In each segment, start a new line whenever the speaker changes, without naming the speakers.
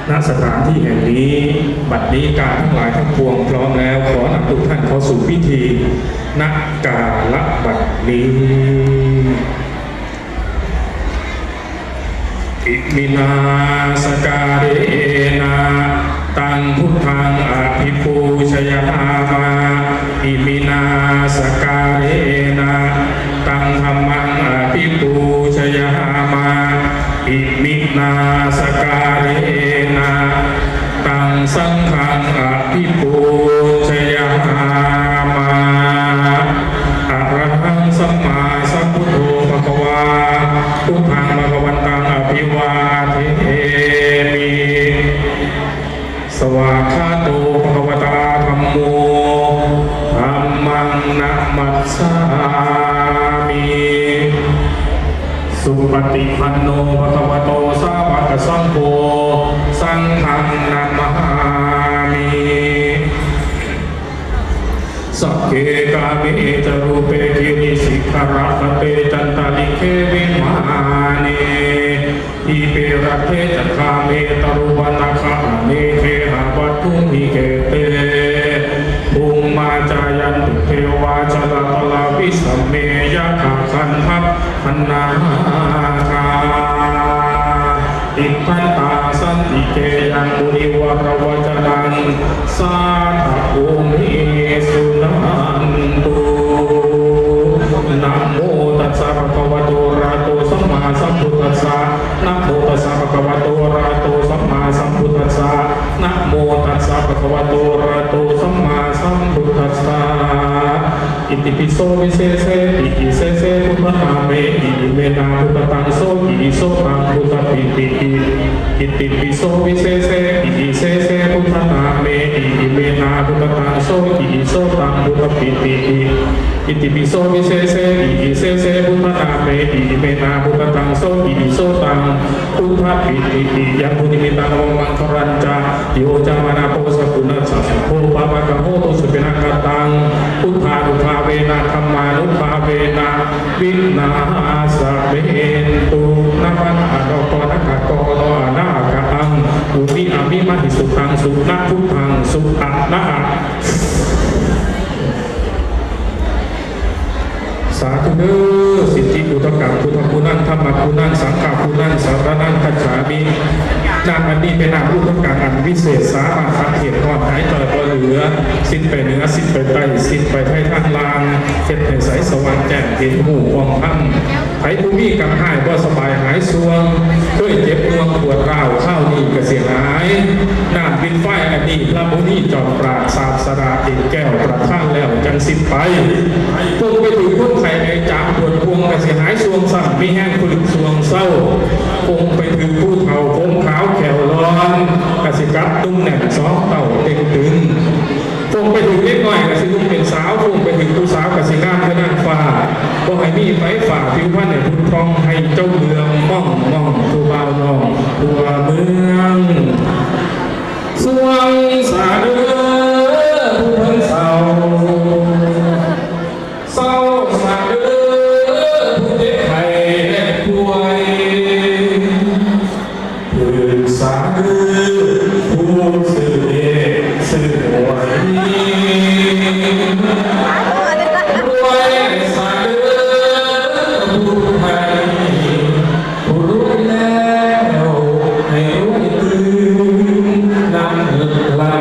ณสถานที่แห่งนี้บัดนี้การทั้งหลายทั้งปวงพร้อมแล้วขอนำทุกท่านเข้าสู่พิธีนักกาละบัดนี้อิมินาสการเรนะตังพุทธังอภิปูชยามาอิมินาสการเรนะตังธัมมังอภิปูชยามาอิมินาสการเรนะตังสังฆังอภิปูชยามาอะระหังสัมมาสัมพุทโธภะคะวาพุทธังภะคะวันตังอภิวาเทมิสวากขาโตภะคะวตาธัมโมธัมมังนะมัสสามิสุปฏิปันโนภะคะวะโตสาวกสังโฆสังฆังนะมามิสัพเพกาเมจรูปเปกิริสิกขารตเตจันตาลิเควิมานีอิเปรัตเทจักขาเมตรุวนาคาเมเทหาวัตถุมิเกเตภูมิมาจายันตุเทวาจลาตลาวิสัมเมยะขัคันทัพพันนาคาอิปันตาสันติเกยังมุนิวรวจนังสาธโอมิสุนันตุนะโมตัสสะภะคะวะโตอะระหะโตสัมมาสัมพุทธัสสะนะโมตัสสะภะคะวะโตอะระหะโตสัมมาสัมพุทธัสสะนะโมตัสสะภะคะวะโตอะระหะโตสัมมาสัมพุทธัสสะอิติปิโสวิเศษอิติเสเสพุทธนาเมอิเมนาพุทธตังโสอิโสตังพุทธปิติอิติปิโสวิเศษอิติเสเสพุทธนาเมอิเมนาพุทธตังโสอิโสตังพุทธปิติอิติปิโสวิเศษอิติเสเสพุทธนาเมอิเมนาพุทธตังโสอิโสตังพุทธปิติยังมุนิมิตังวมังครัญจาโยจามนาโพสกุณัสสะโพปะปะกะโหตุสุเปนะกตังพุทธานุภาเวนะธัมมานุภาเวนะวินาสเมตุนะปะนะอะโตปะนะกะโตโลอะนะกะอังอุมิอะมิมหิสุตังสุนะพุทธังสุอะนะสาธุเด้อสิทธิอุตกังพุทธคุณังธรรมคุณังสังฆคุณังสารนังคัจฉามินามอันนี้เป็นนามอุตกังอันวิเศษสามารถสังเกตก่อนหายใจก็เหลือสิ้นไปเหนือสิ้นไปใต้สิ้นไปไทยทางลางเข็ดให้ใสสว่างแจ้งเห็นหูมองทั้งไผภูมิกับหายก็สบายหายสวงด้วยเจ็บงวงปวดร้าวข้าวนี่ก็เสียหายน้ำบินไฟอันนี้พระมุนีจอมปราศาสราเอกแก้วประท่านแล้วจังสิ้นไปพุ่งไปถึงคนไทยในจามปวดพวงก็เสียหายสวงสั่นไม่แห้งคุลึกสวงเศร้าพุ่งไปถึงผู้เฒ่าผมขาวแขวร้อนกสิกับตุ้มแหน่งสองเต่าเต็งตึงพุ่งไปถึงเล็กน้อยกสิลุกเป็นสาวพุ่งไปถึงผู้สาวกสิงามเพื่อนางฟ้าก็ให้มีไฟฝ่าผิวพรรณในพุทธทองให้เจ้าเมืองม่องตัวบ่าวน้องตัวเมืองสวงสาเดือผู้เพิ่งเศร้าเศร้าสาเดือผู้เจ็บไข้และป่วยผู้สาเดือผู้สื่อเดชสื่อหวยรวยสาเดือผู้ไทยผู้รู้แล้วให้รู้ตื่นนั่งลา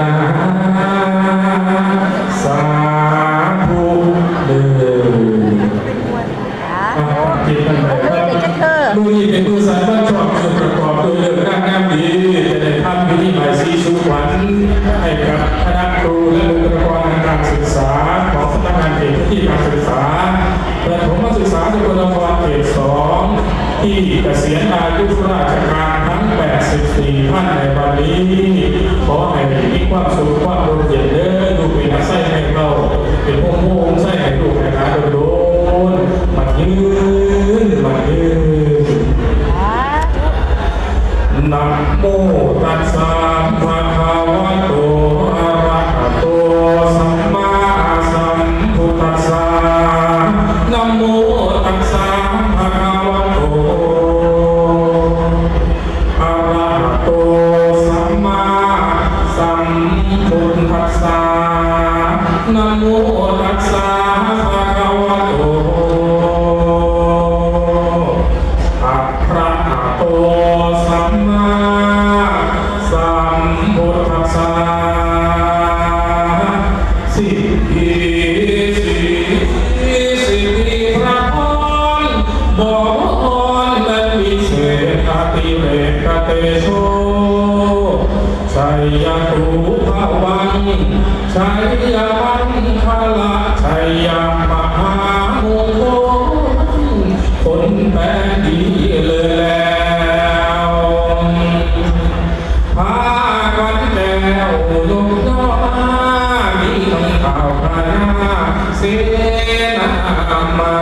สาธุเดินคิดตั้งแต่ว่ามือนี้เป็นมือสายบ้านชอบส่วนประกอบโดยเรื่องร่างงามดีจะได้ทำพิธีใบายสีสุขวัญให้กับคณะครูและบุคลากรทางการศึกษาของสำนักงานเขตพื้นที่การศึกษาประถมศึกษาในบุคลากรเขต2ที่เกษียณอายุราชการทั้ง84ท่านในวันนี้ขอให้มีความสุขความร่มเย็นเด้อลูกเป็นนักไส้ให้เราเป็นพวกโม่ไส้ให้ลูกให้หาโดนมันยืนนะโมตัสสะภะคะวะโตอะระหะโตสัมมาสัมพุทธัสสะนะโมตัสสะภะคะวะโตอะระหะโตสั ยตูภวังชัยยมันคละชัยยมหามงคลคนแปลดีเลยแล้วพากันแล้วยกย่อมีทั้งข่าวพระเสนามา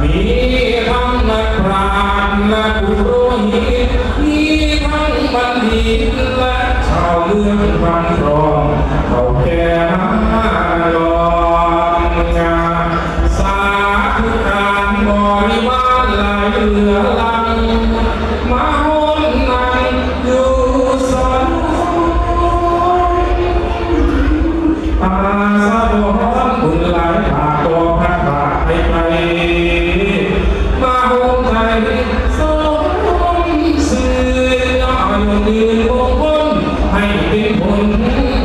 มีทั้งนักปราชญ์และปุโรหิตมีทั้งบัณฑิตและชาวเมืองฟังรองเขาแก่ลองงานสาธุการบริวารหลายเหลือลังมาโหนนั่งอยู่สอนอาสาบอนบุญหลายผ่าตัวพระบาทไปมาโหนใจสมสื่อย่อยยืนมงคลให้เป็นผล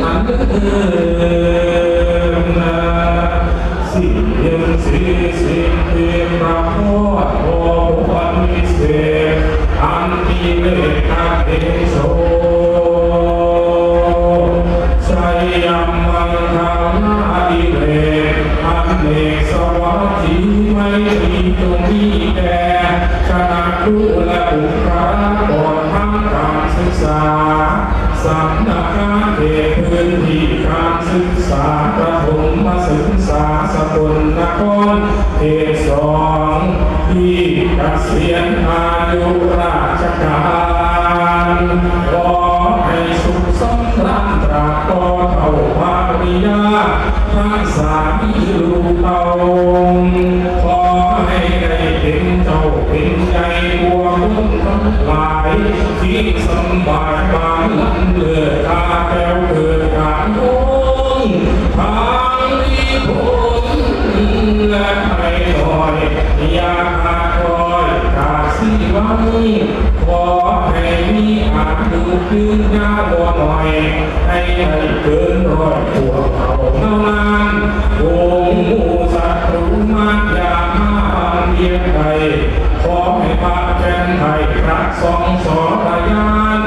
อันเดิมสิ่งเดียวสิ่งเดียวพระพุทธวันวิเศษอันมีเลขาเอโสชัยยมังคลาดิเลกอันเนกสวัสดีไม่มีจงมีแด่คณะครูและบุคลากรทางการศึกษาสำนักงานเขตพื้นที่การศึกษาประถมศึกษาสกลนครเขต2ที่เกษียณอายุราชการขอให้สุขสมราญตราบต่อเท่าภาริยาพระสามีลูกเต่าขอให้ได้เป็นเจ้าเป็นใจบัวคนทั้งหลายที่สบายบางเลือตาแก้วเกิดการโง่ทางที่พ้นและให้ลอยอยาขาดคอยกาสีวังขอให้มีอายุยืนยาวหน่อยให้เกินร้อยพวกเขาเท่านั้นองค์มูสัตว์มารยามาเรียกใครขอให้พระแก่นไทยพระสองสรยาน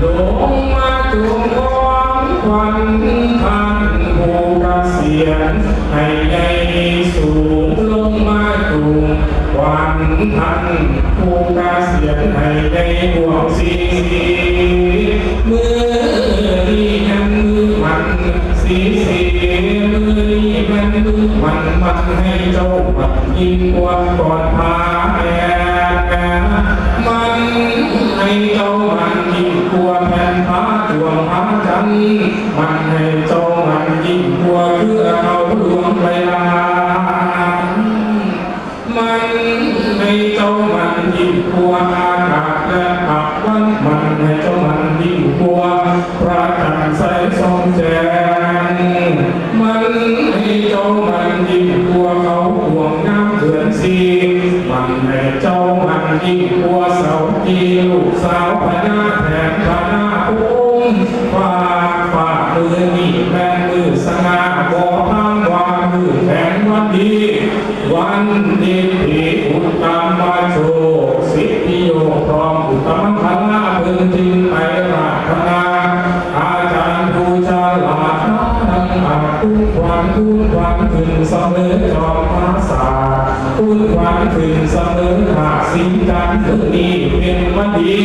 ลงมาจุงความควันท่านผู้เกษียณให้ใหญ่สูงลงมาจุงควันท่านผู้เกษียณให้ใหญ่ห่วงสีมือนี้แห่งมือมันสีมือนี้แห่งมือมันให้เจ้ามันยิ่งกว่าก่อนพาแมันให้เจ้ามันยิ่งกว่าแผ่นผ้าดวงพระจันทร์มันให้เจ้ามันยิ่งกว่าเพื่อเขาดวงเวลามันให้เจ้ามันยิ่งกว่าอากาศและอับวันมันให้เจ้ามันยิ่งกว่าพระจันทร์ใสส่องแจ้งมันให้เจ้ามันยิ่งกว่าเขาห่วงน้ำเดือนสีมันให้เจ้ามันยิ่งกว่าเสาที่ลูกสาวพญาแทนพญาองค์ฝ่ามือนี่แม่มือสง่าบ่ห้ามว่ามือแทนวันดีวันดีที่อุตตมะโชสิทธิโยพร้อมอุตตมะพละพึงทิ้งไปราธนาอาจารย์ผู้ฉลาดทั้งอาจคุ้นควันขึ้นเสมอจอมภาษาคุ้นควันขึ้นเสมอหาสิ่งจันทร์นี้เป็นวันดี